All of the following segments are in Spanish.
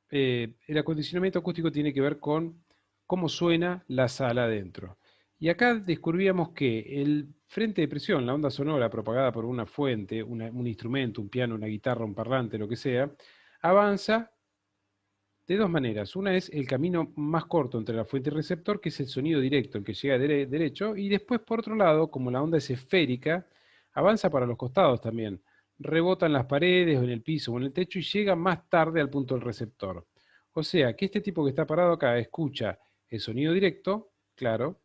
el acondicionamiento acústico tiene que ver con cómo suena la sala adentro. Y acá descubríamos que el frente de presión, la onda sonora propagada por una fuente, un instrumento, un piano, una guitarra, un parlante, lo que sea, avanza de dos maneras. Una es el camino más corto entre la fuente y el receptor, que es el sonido directo, el que llega derecho, y después, por otro lado, como la onda es esférica, avanza para los costados también. Rebota en las paredes o en el piso o en el techo y llega más tarde al punto del receptor. O sea, que este tipo que está parado acá escucha el sonido directo, claro,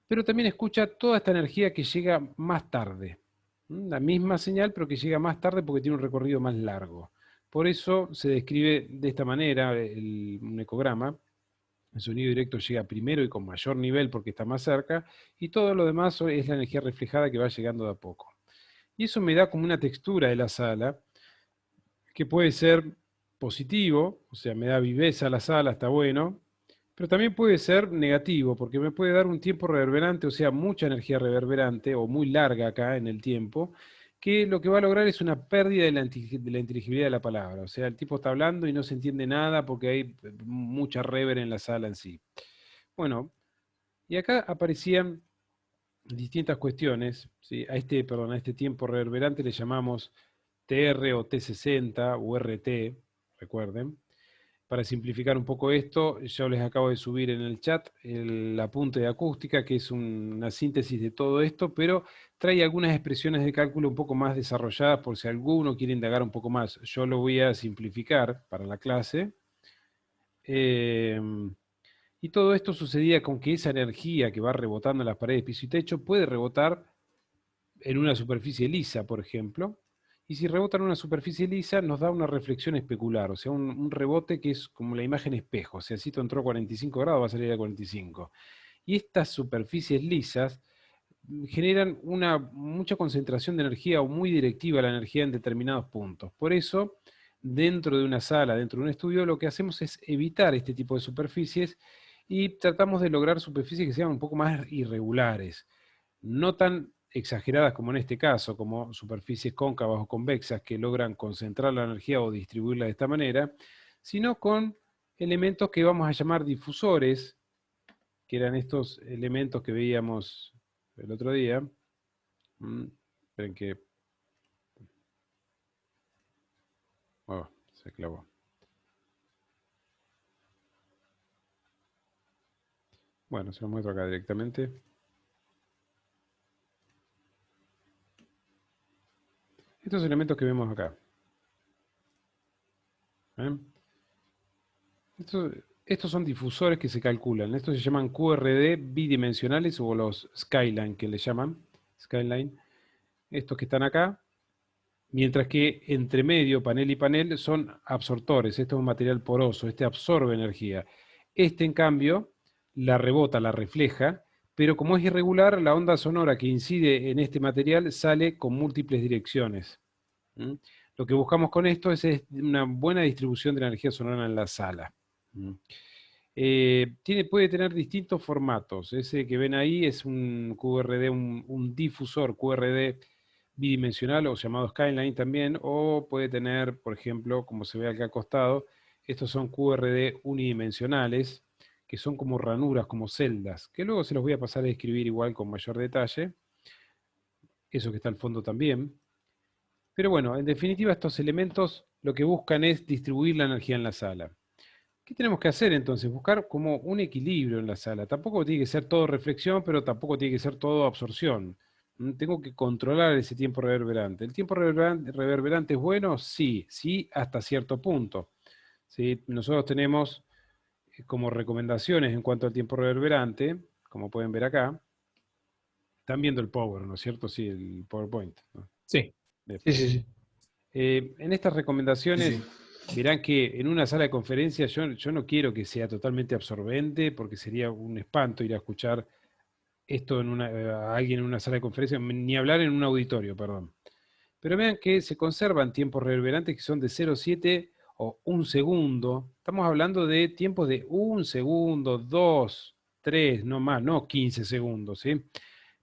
pero también escucha toda esta energía que llega más tarde. La misma señal, pero que llega más tarde porque tiene un recorrido más largo. Por eso se describe de esta manera un ecograma. El sonido directo llega primero y con mayor nivel porque está más cerca, y todo lo demás es la energía reflejada que va llegando de a poco. Y eso me da como una textura de la sala, que puede ser positivo, o sea, me da viveza a la sala, está bueno, pero también puede ser negativo, porque me puede dar un tiempo reverberante, o sea, mucha energía reverberante o muy larga acá en el tiempo, que lo que va a lograr es una pérdida de de la inteligibilidad de la palabra. O sea, el tipo está hablando y no se entiende nada porque hay mucha rever en la sala en sí. Bueno, y acá aparecían distintas cuestiones, ¿sí? Perdón, a este tiempo reverberante le llamamos TR o T60 o RT, recuerden. Para simplificar un poco esto, yo les acabo de subir en el chat el apunte de acústica, que es una síntesis de todo esto, pero trae algunas expresiones de cálculo un poco más desarrolladas por si alguno quiere indagar un poco más. Yo lo voy a simplificar para la clase. Eh, y todo esto sucedía con que esa energía que va rebotando en las paredes, piso y techo puede rebotar en una superficie lisa, por ejemplo, y si rebota en una superficie lisa nos da una reflexión especular, o sea, un rebote que es como la imagen espejo, o sea, si esto entró a 45 grados va a salir a 45. Y estas superficies lisas generan mucha concentración de energía o muy directiva la energía en determinados puntos. Por eso, dentro de una sala, dentro de un estudio, lo que hacemos es evitar este tipo de superficies y tratamos de lograr superficies que sean un poco más irregulares, no tan exageradas como en este caso, como superficies cóncavas o convexas que logran concentrar la energía o distribuirla de esta manera, sino con elementos que vamos a llamar difusores, que eran estos elementos que veíamos el otro día. Esperen que... Oh, se clavó. Bueno, se lo muestro acá directamente. Estos elementos que vemos acá. ¿Eh? Estos son difusores que se calculan. Estos se llaman QRD bidimensionales o los Skyline que le llaman. Skyline. Estos que están acá. Mientras que entre medio, panel y panel, son absortores. Esto es un material poroso. Este absorbe energía. Este, en cambio, la rebota, la refleja. Pero como es irregular, la onda sonora que incide en este material sale con múltiples direcciones. ¿Mm? Lo que buscamos con esto es una buena distribución de la energía sonora en la sala. ¿Mm? Puede tener distintos formatos. Ese que ven ahí es un QRD, un difusor QRD bidimensional o llamado Skyline también, o puede tener, por ejemplo, como se ve acá acostado, estos son QRD unidimensionales, que son como ranuras, como celdas, que luego se los voy a pasar a describir igual con mayor detalle. Eso que está al fondo también. Pero bueno, en definitiva estos elementos lo que buscan es distribuir la energía en la sala. ¿Qué tenemos que hacer entonces? Buscar como un equilibrio en la sala. Tampoco tiene que ser todo reflexión, pero tampoco tiene que ser todo absorción. Tengo que controlar ese tiempo reverberante. ¿El tiempo reverberante es bueno? Sí, sí, hasta cierto punto. ¿Sí? Nosotros tenemos como recomendaciones en cuanto al tiempo reverberante, como pueden ver acá. Están viendo el Power, ¿no es cierto? Sí, el PowerPoint, ¿no? Sí, Bien. sí, sí, sí. En estas Sí, recomendaciones, sí. verán que en una sala de conferencias yo no quiero que sea totalmente absorbente, porque sería un espanto ir a escuchar esto a alguien en una sala de conferencias, ni hablar en un auditorio, perdón. Pero vean que se conservan tiempos reverberantes que son de 0,7 o un segundo. Estamos hablando de tiempos de un segundo, 2, 3, no más, no 15 segundos, ¿sí?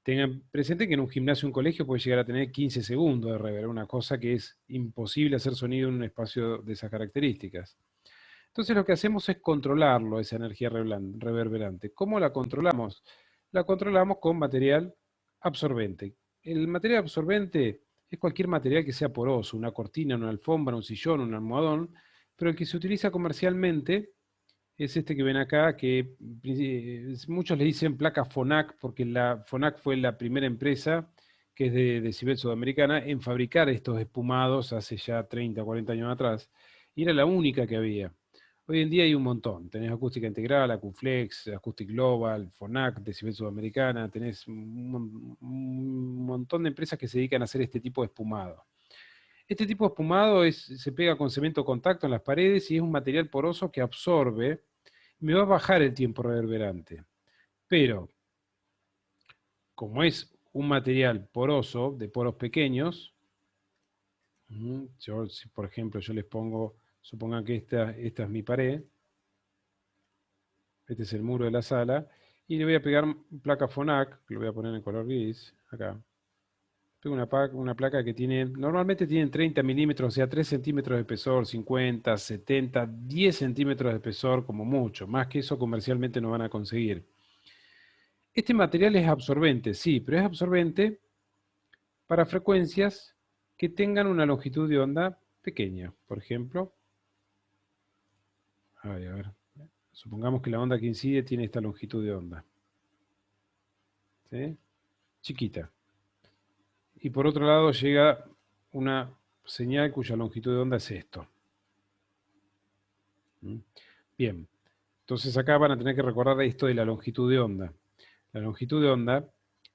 Tengan presente que en un gimnasio o un colegio puede llegar a tener 15 segundos de reverb, una cosa que es imposible hacer sonido en un espacio de esas características. Entonces lo que hacemos es controlarlo, esa energía reverberante. ¿Cómo la controlamos? La controlamos con material absorbente. El material absorbente es cualquier material que sea poroso, una cortina, una alfombra, un sillón, un almohadón, pero el que se utiliza comercialmente es este que ven acá, que muchos le dicen placa FONAC, porque la FONAC fue la primera empresa, que es de Decibel Sudamericana, en fabricar estos espumados hace ya 30 o 40 años atrás, y era la única que había. Hoy en día hay un montón, tenés Acústica Integral, Acuflex, Acoustic Global, FONAC, Decibel Sudamericana, tenés un montón de empresas que se dedican a hacer este tipo de espumado. Este tipo de espumado se pega con cemento contacto en las paredes y es un material poroso que absorbe, me va a bajar el tiempo reverberante. Pero, como es un material poroso, de poros pequeños, si por ejemplo yo les pongo, supongan que esta es mi pared, este es el muro de la sala, y le voy a pegar placa FONAC, que lo voy a poner en color gris, acá. Tengo una placa que tiene, normalmente tienen 30 milímetros, o sea, 3 centímetros de espesor, 50, 70, 10 centímetros de espesor como mucho. Más que eso comercialmente no van a conseguir. Este material es absorbente, sí, pero es absorbente para frecuencias que tengan una longitud de onda pequeña. Por ejemplo, a ver, supongamos que la onda que incide tiene esta longitud de onda. ¿Sí? Chiquita. Y por otro lado llega una señal cuya longitud de onda es esto. Bien, entonces acá van a tener que recordar esto de la longitud de onda. La longitud de onda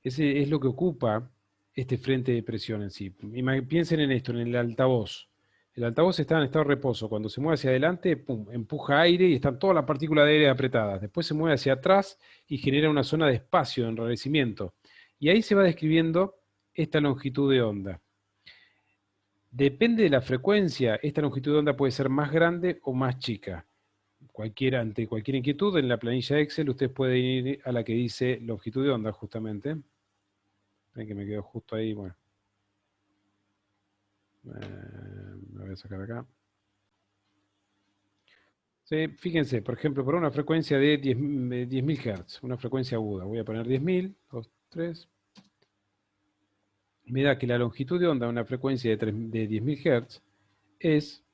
es lo que ocupa este frente de presión en sí. Piensen en esto, en el altavoz. El altavoz está en estado de reposo. Cuando se mueve hacia adelante, pum, empuja aire y están todas las partículas de aire apretadas. Después se mueve hacia atrás y genera una zona de espacio, de enrarecimiento. Y ahí se va describiendo esta longitud de onda. Depende de la frecuencia, esta longitud de onda puede ser más grande o más chica. Ante cualquier inquietud, en la planilla Excel usted puede ir a la que dice longitud de onda, justamente. Ven que me quedo justo ahí, bueno. Lo voy a sacar acá. Sí, fíjense, por ejemplo, por una frecuencia de 10.000 Hz, una frecuencia aguda, voy a poner 10.000, 2, 3. Me da que la longitud de onda de una frecuencia de 10.000 Hz es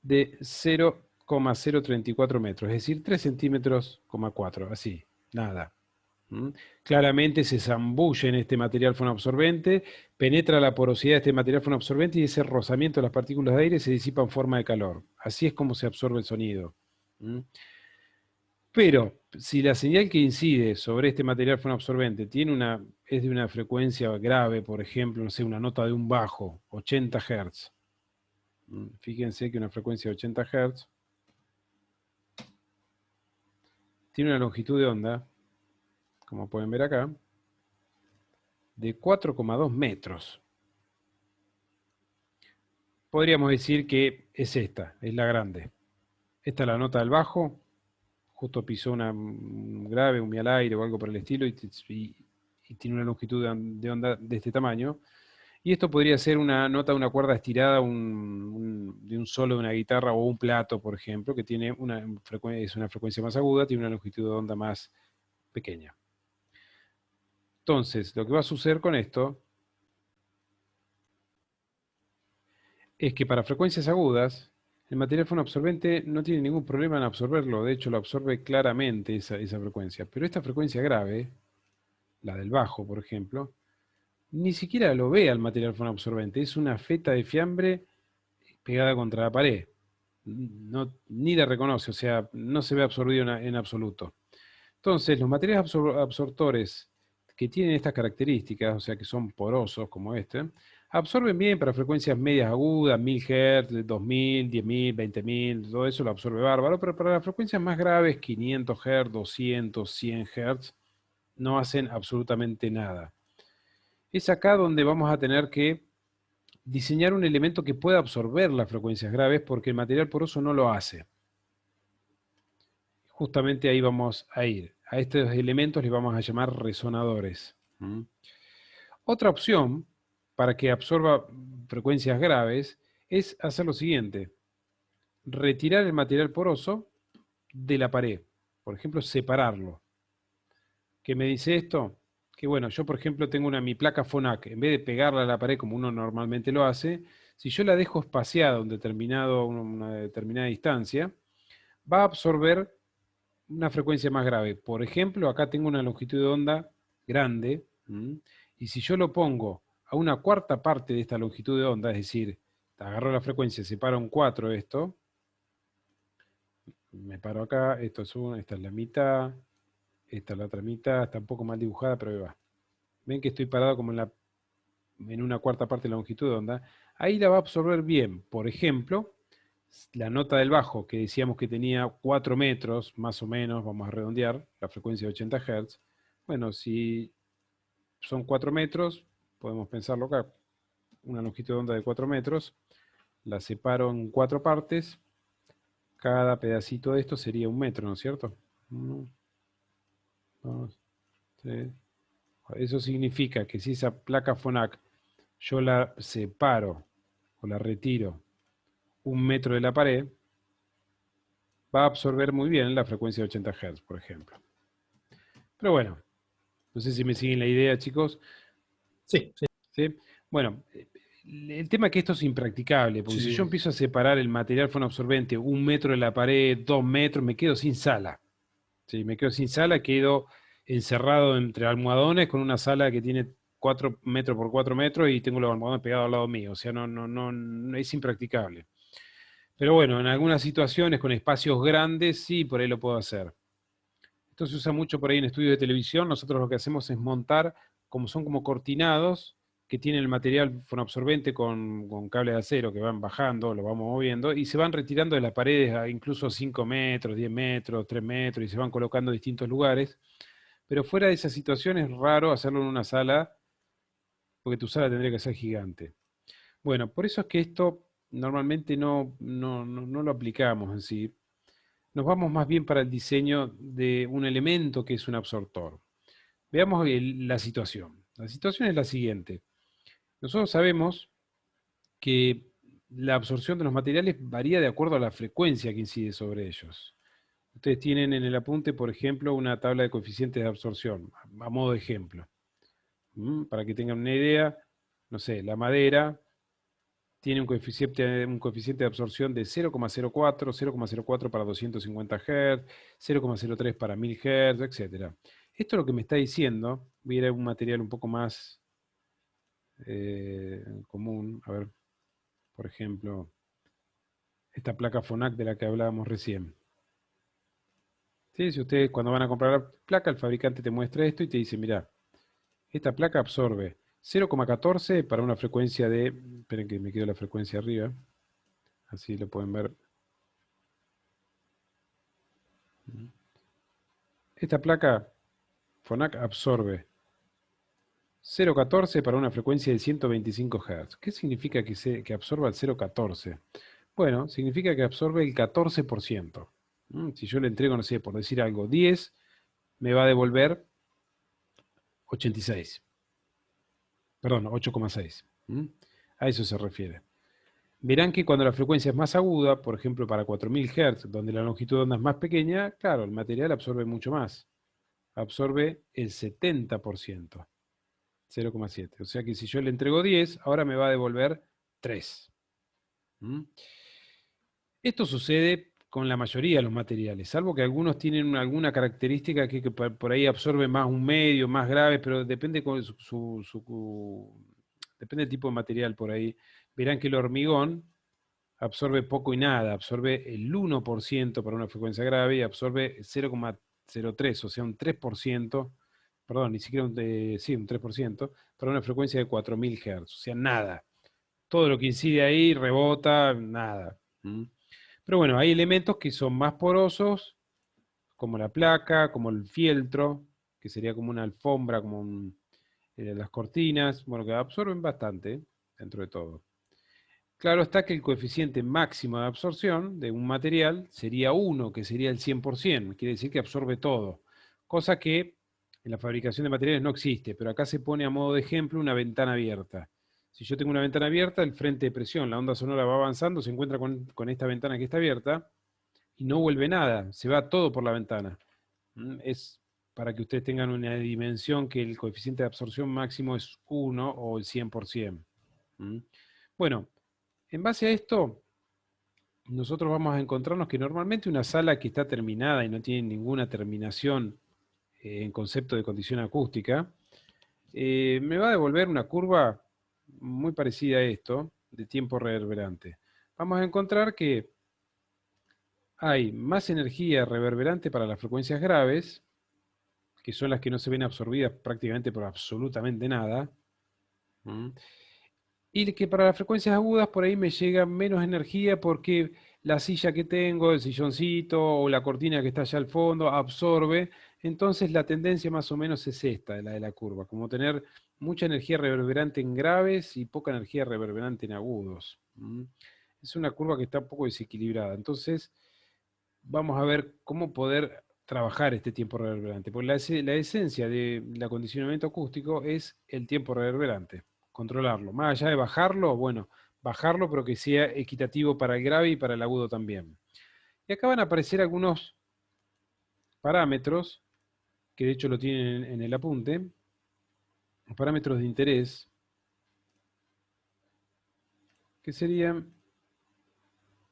de 0,034 metros, es decir, 3 centímetros, 4, así, nada. Claramente se zambulle en este material fonoabsorbente, penetra la porosidad de este material fonoabsorbente y ese rozamiento de las partículas de aire se disipa en forma de calor. Así es como se absorbe el sonido. Pero si la señal que incide sobre este material fonoabsorbente es de una frecuencia grave, por ejemplo, no sé, una nota de un bajo, 80 Hz. Fíjense que una frecuencia de 80 Hz tiene una longitud de onda, como pueden ver acá, de 4,2 metros. Podríamos decir que es esta, es la grande. Esta es la nota del bajo, justo pisó una grave, un mi al aire o algo por el estilo y tiene una longitud de onda de este tamaño. Y esto podría ser una nota de una cuerda estirada de un solo de una guitarra o un plato, por ejemplo, que tiene es una frecuencia más aguda, tiene una longitud de onda más pequeña. Entonces, lo que va a suceder con esto es que para frecuencias agudas, el material fonoabsorbente no tiene ningún problema en absorberlo, de hecho lo absorbe claramente esa frecuencia. Pero esta frecuencia grave, la del bajo, por ejemplo, ni siquiera lo ve al material fonoabsorbente, es una feta de fiambre pegada contra la pared. Ni la reconoce, o sea, no se ve absorbido en absoluto. Entonces, los materiales absortores que tienen estas características, o sea, que son porosos como este, absorben bien para frecuencias medias agudas, 1000 Hz, 2000, 10.000, 20.000, todo eso lo absorbe bárbaro, pero para las frecuencias más graves, 500 Hz, 200, 100 Hz, no hacen absolutamente nada. Es acá donde vamos a tener que diseñar un elemento que pueda absorber las frecuencias graves porque el material poroso no lo hace. Justamente ahí vamos a ir. A estos elementos les vamos a llamar resonadores. Otra opción para que absorba frecuencias graves es hacer lo siguiente. retirar el material poroso de la pared. Por ejemplo, separarlo. ¿Qué me dice esto? Que bueno, yo por ejemplo tengo mi placa FONAC, en vez de pegarla a la pared como uno normalmente lo hace, si yo la dejo espaciada a una determinada distancia, va a absorber una frecuencia más grave. Por ejemplo, acá tengo una longitud de onda grande, y si yo lo pongo a una cuarta parte de esta longitud de onda, es decir, agarro la frecuencia, separo un 4 esto, me paro acá, esto es una, esta es la mitad, esta es la otra mitad, está un poco mal dibujada, pero ahí va. Ven que estoy parado como en una cuarta parte de la longitud de onda. Ahí la va a absorber bien. Por ejemplo, la nota del bajo, que decíamos que tenía 4 metros, más o menos, vamos a redondear, la frecuencia de 80 Hz. Bueno, si son 4 metros, podemos pensarlo acá, una longitud de onda de 4 metros, la separo en 4 partes, cada pedacito de esto sería 1 metro, ¿no es cierto? 1, 2, 3. Eso significa que si esa placa FONAC yo la separo o la retiro 1 metro de la pared, va a absorber muy bien la frecuencia de 80 Hz, por ejemplo. Pero bueno, no sé si me siguen la idea, chicos. Sí, sí. ¿Sí? Bueno, el tema es que esto es impracticable, porque si yo Sí. empiezo a separar el material fonoabsorbente 1 metro de la pared, 2 metros, me quedo sin sala. ¿Sí? Me quedo sin sala, quedo encerrado entre almohadones con una sala que tiene 4 metros por 4 metros y tengo los almohadones pegados al lado mío. O sea, no es impracticable. Pero bueno, en algunas situaciones con espacios grandes, sí, por ahí lo puedo hacer. Esto se usa mucho por ahí en estudios de televisión. Nosotros lo que hacemos es montar, como son como cortinados, que tienen el material fonoabsorbente con cable de acero que van bajando, lo vamos moviendo, y se van retirando de las paredes a incluso 5 metros, 10 metros, 3 metros, y se van colocando en distintos lugares. Pero fuera de esa situación es raro hacerlo en una sala, porque tu sala tendría que ser gigante. Bueno, por eso es que esto normalmente no lo aplicamos en sí. Nos vamos más bien para el diseño de un elemento que es un absortor. Veamos la situación. La situación es la siguiente. Nosotros sabemos que la absorción de los materiales varía de acuerdo a la frecuencia que incide sobre ellos. Ustedes tienen en el apunte, por ejemplo, una tabla de coeficientes de absorción, a modo de ejemplo. Para que tengan una idea, no sé, la madera tiene un coeficiente de absorción de 0,04, 0,04 para 250 Hz, 0,03 para 1000 Hz, etc. Esto lo que me está diciendo, voy a ir a un material un poco más común, a ver, por ejemplo, esta placa FONAC de la que hablábamos recién. ¿Sí? Si ustedes cuando van a comprar la placa, el fabricante te muestra esto y te dice, mira, esta placa absorbe 0,14 para una frecuencia de, esperen que me quedo la frecuencia arriba, así lo pueden ver. Esta placa FONAC absorbe 0,14 para una frecuencia de 125 Hz. ¿Qué significa que absorba el 0,14? Bueno, significa que absorbe el 14%. Si yo le entrego, no sé, por decir algo, 10, me va a devolver 86. Perdón, 8,6. A eso se refiere. Verán que cuando la frecuencia es más aguda, por ejemplo para 4000 Hz, donde la longitud de onda es más pequeña, claro, el material absorbe mucho más. Absorbe el 70%. 0,7. O sea que si yo le entrego 10, ahora me va a devolver 3. Esto sucede con la mayoría de los materiales, salvo que algunos tienen alguna característica que por ahí absorbe más un medio, más grave, pero depende con depende del tipo de material por ahí. Verán que el hormigón absorbe poco y nada, absorbe el 1% para una frecuencia grave y absorbe 0,03, o sea, un 3%, perdón, ni siquiera sí, un 3%, para una frecuencia de 4000 Hz, o sea, nada. Todo lo que incide ahí rebota, nada. Pero bueno, hay elementos que son más porosos, como la placa, como el fieltro, que sería como una alfombra, como las cortinas, bueno, que absorben bastante dentro de todo. Claro está que el coeficiente máximo de absorción de un material sería 1, que sería el 100%, quiere decir que absorbe todo, cosa que en la fabricación de materiales no existe, pero acá se pone a modo de ejemplo una ventana abierta. Si yo tengo una ventana abierta, el frente de presión, la onda sonora va avanzando, se encuentra con esta ventana que está abierta y no vuelve nada, se va todo por la ventana. Es para que ustedes tengan una dimensión que el coeficiente de absorción máximo es 1 o el 100%. Bueno, en base a esto, nosotros vamos a encontrarnos que normalmente una sala que está terminada y no tiene ninguna terminación en concepto de condición acústica, me va a devolver una curva muy parecida a esto, de tiempo reverberante. Vamos a encontrar que hay más energía reverberante para las frecuencias graves, que son las que no se ven absorbidas prácticamente por absolutamente nada, y que para las frecuencias agudas por ahí me llega menos energía porque la silla que tengo, el silloncito o la cortina que está allá al fondo absorbe. Entonces la tendencia más o menos es esta, la de la curva, como tener mucha energía reverberante en graves y poca energía reverberante en agudos. Es una curva que está un poco desequilibrada. Entonces vamos a ver cómo poder trabajar este tiempo reverberante. Porque la esencia del acondicionamiento acústico es el tiempo reverberante, controlarlo. Más allá de bajarlo, bueno, bajarlo, pero que sea equitativo para el grave y para el agudo también. Y acá van a aparecer algunos parámetros, que de hecho lo tienen en el apunte, parámetros de interés, que serían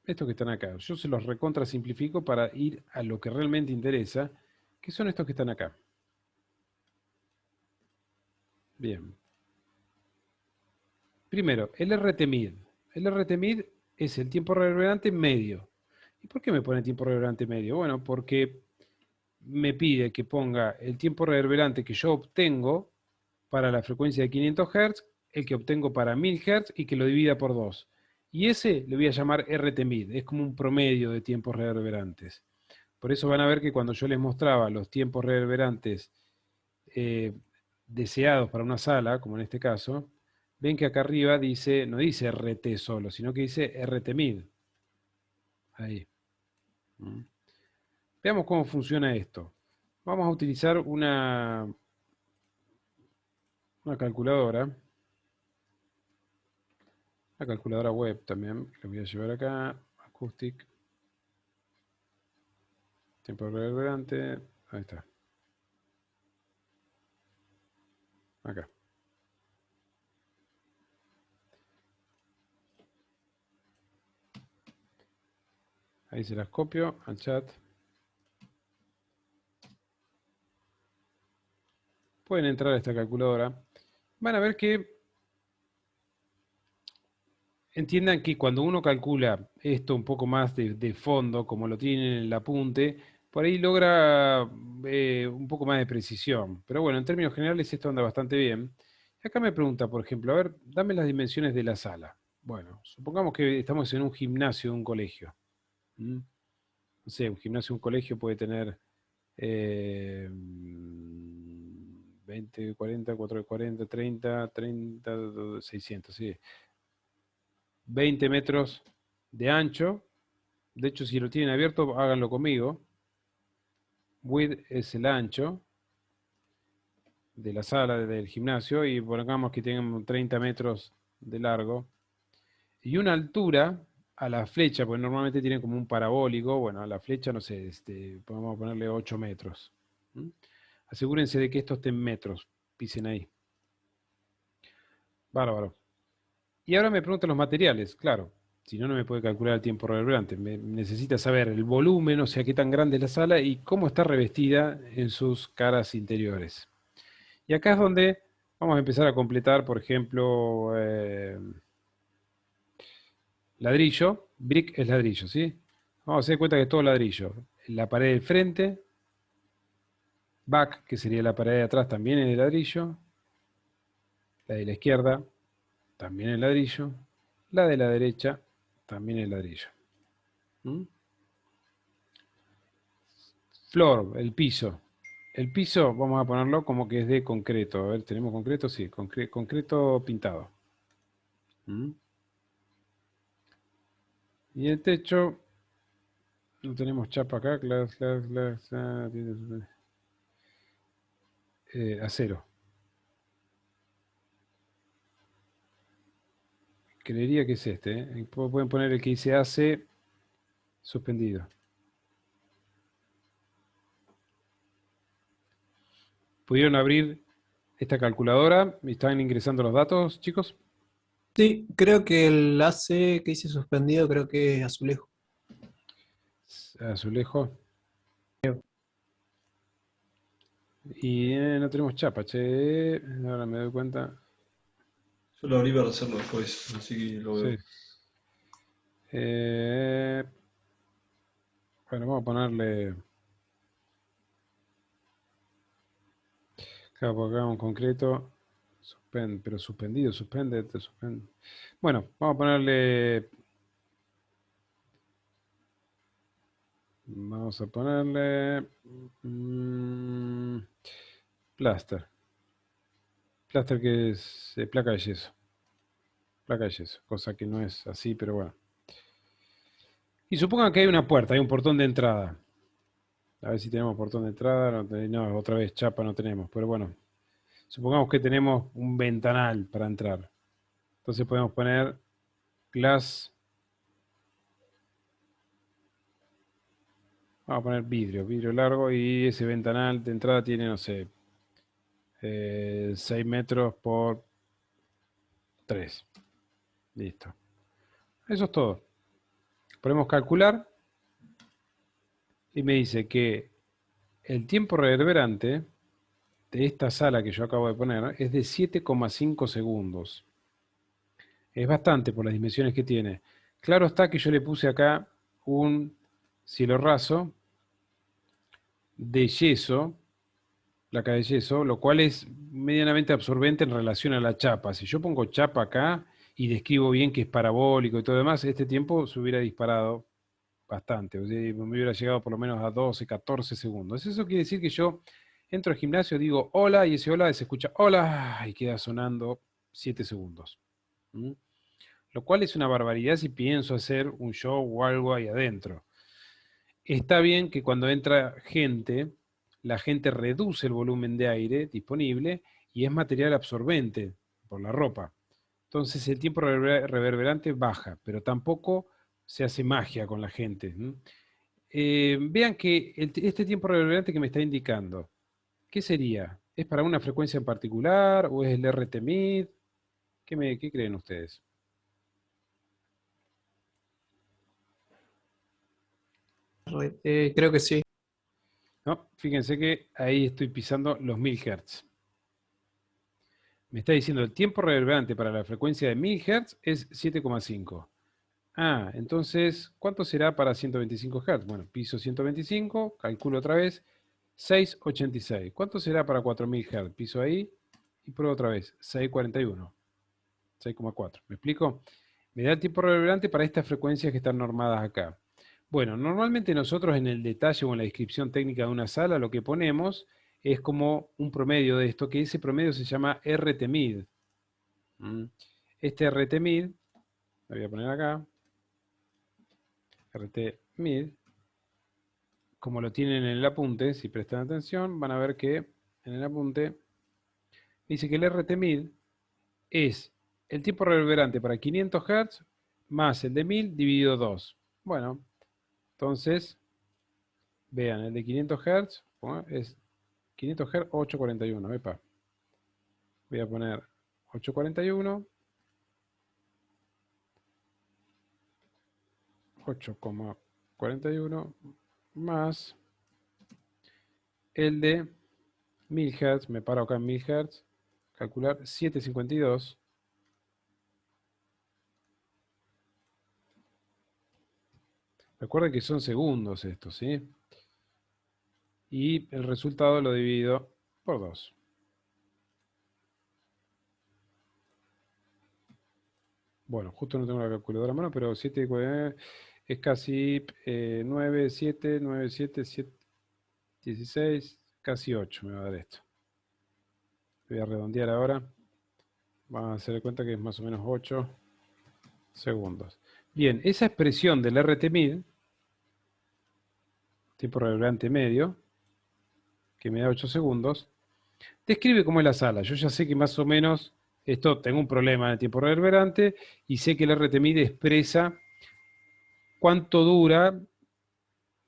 estos que están acá. Yo se los recontra simplifico para ir a lo que realmente interesa, que son estos que están acá. Bien. Primero, el RT-mid. El RT-mid es el tiempo reverberante medio. ¿Y por qué me pone tiempo reverberante medio? Bueno, porque me pide que ponga el tiempo reverberante que yo obtengo para la frecuencia de 500 Hz, el que obtengo para 1000 Hz y que lo divida por 2. Y ese le voy a llamar RT-mid, es como un promedio de tiempos reverberantes. Por eso van a ver que cuando yo les mostraba los tiempos reverberantes eh, deseados para una sala, como en este caso, ven que acá arriba dice, no dice RT solo, sino que dice RT-mid. Ahí. Veamos cómo funciona esto. Vamos a utilizar una calculadora web también. La voy a llevar acá, Acoustic, tiempo reverberante. Ahí está. Acá. Ahí se las copio al chat. Pueden entrar a esta calculadora. Van a ver que entiendan que cuando uno calcula esto un poco más de fondo, como lo tiene en el apunte, por ahí logra un poco más de precisión. Pero bueno, en términos generales esto anda bastante bien. Acá me pregunta, por ejemplo, a ver, dame las dimensiones de la sala. Bueno, supongamos que estamos en un gimnasio de un colegio. No sé, un gimnasio de un colegio puede tener 20, 40, 4, 40, 30, 30, 600, sí. 20 metros de ancho. De hecho, si lo tienen abierto, háganlo conmigo. Width es el ancho de la sala del gimnasio y pongamos que tengan 30 metros de largo. Y una altura a la flecha, porque normalmente tienen como un parabólico. Bueno, a la flecha, no sé, podemos ponerle 8 metros. Asegúrense de que esto esté en metros. Pisen ahí. Bárbaro. Y ahora me preguntan los materiales, claro. Si no, no me puede calcular el tiempo reverberante. Necesita saber el volumen, o sea, qué tan grande es la sala y cómo está revestida en sus caras interiores. Y acá es donde vamos a empezar a completar, por ejemplo, ladrillo. Brick es ladrillo, ¿sí? Vamos a hacer cuenta que es todo ladrillo. La pared del frente, back, que sería la pared de atrás, también es de ladrillo. La de la izquierda, también es ladrillo. La de la derecha, también es ladrillo. ¿Mm? Floor, el piso. El piso vamos a ponerlo como que es de concreto. A ver, ¿tenemos concreto? Sí, concreto pintado. ¿Mm? Y el techo, no tenemos chapa acá, acero. creería que es este. Pueden poner el que dice AC suspendido. ¿Pudieron abrir esta calculadora? ¿Están ingresando los datos, chicos? Sí, creo que el AC que hice suspendido creo que es azulejo. Azulejo. Y no tenemos chapa, che. Ahora me doy cuenta. Yo lo abrí para hacerlo después, así que lo Sí. veo. Bueno, vamos a ponerle. Claro, por acá un concreto. Pero suspendido, suspende, te suspende. Bueno, vamos a ponerle. Vamos a ponerle. Plaster. Plaster que es placa de yeso. Placa de yeso. Cosa que no es así, pero bueno. Y supongan que hay una puerta, hay un portón de entrada. A ver si tenemos portón de entrada. No, otra vez chapa no tenemos. Pero bueno, supongamos que tenemos un ventanal para entrar. Entonces podemos poner glass. Vamos a poner vidrio largo y ese ventanal de entrada tiene, no sé, 6 metros por 3. Listo. Eso es todo. Podemos calcular y me dice que el tiempo reverberante de esta sala que yo acabo de poner es de 7,5 segundos. Es bastante por las dimensiones que tiene. Claro está que yo le puse acá un cielo raso de yeso, placa de yeso, lo cual es medianamente absorbente en relación a la chapa. Si yo pongo chapa acá y describo bien que es parabólico y todo demás, este tiempo se hubiera disparado bastante. O sea, me hubiera llegado por lo menos a 12, 14 segundos. Eso quiere decir que yo entro al gimnasio, digo hola y ese hola se escucha hola y queda sonando 7 segundos. ¿Mm? Lo cual es una barbaridad si pienso hacer un show o algo ahí adentro. Está bien que cuando entra gente, la gente reduce el volumen de aire disponible y es material absorbente por la ropa. Entonces el tiempo reverberante baja, pero tampoco se hace magia con la gente. Vean que este tiempo reverberante que me está indicando, ¿qué sería? ¿Es para una frecuencia en particular o es el RT-mid? ¿Qué creen ustedes? Creo que sí. No, fíjense que ahí estoy pisando los 1000 Hz. Me está diciendo el tiempo reverberante para la frecuencia de 1000 Hz es 7,5. Ah, entonces, ¿cuánto será para 125 Hz? Bueno, piso 125, calculo otra vez, 6,86. ¿Cuánto será para 4000 Hz? Piso ahí y pruebo otra vez, 6,41, 6,4. ¿Me explico? Me da el tiempo reverberante para estas frecuencias que están normadas acá. Bueno, normalmente nosotros en el detalle o en la descripción técnica de una sala lo que ponemos es como un promedio de esto, que ese promedio se llama RT-mid. Este RT-mid, lo voy a poner acá, RT-mid, como lo tienen en el apunte, si prestan atención, van a ver que en el apunte dice que el RT-mid es el tiempo reverberante para 500 Hz más el de 1000 dividido 2. Bueno, entonces, vean, el de 500 Hz es 500 Hz 841. Epa. Voy a poner 841, 8,41 más el de 1000 Hz, me paro acá en 1000 Hz, calcular 752. Recuerden que son segundos estos, ¿sí? Y el resultado lo divido por 2. Bueno, justo no tengo la calculadora a mano, pero 7 es casi 9, 7, 9, 7, 7, 16, casi 8 me va a dar esto. Voy a redondear ahora. Vamos a hacer cuenta que es más o menos 8 segundos. Bien, esa expresión del RT-mid, tiempo reverberante medio, que me da 8 segundos, describe cómo es la sala. Yo ya sé que más o menos Esto, tengo un problema en el tiempo reverberante y sé que el RTMID expresa cuánto dura,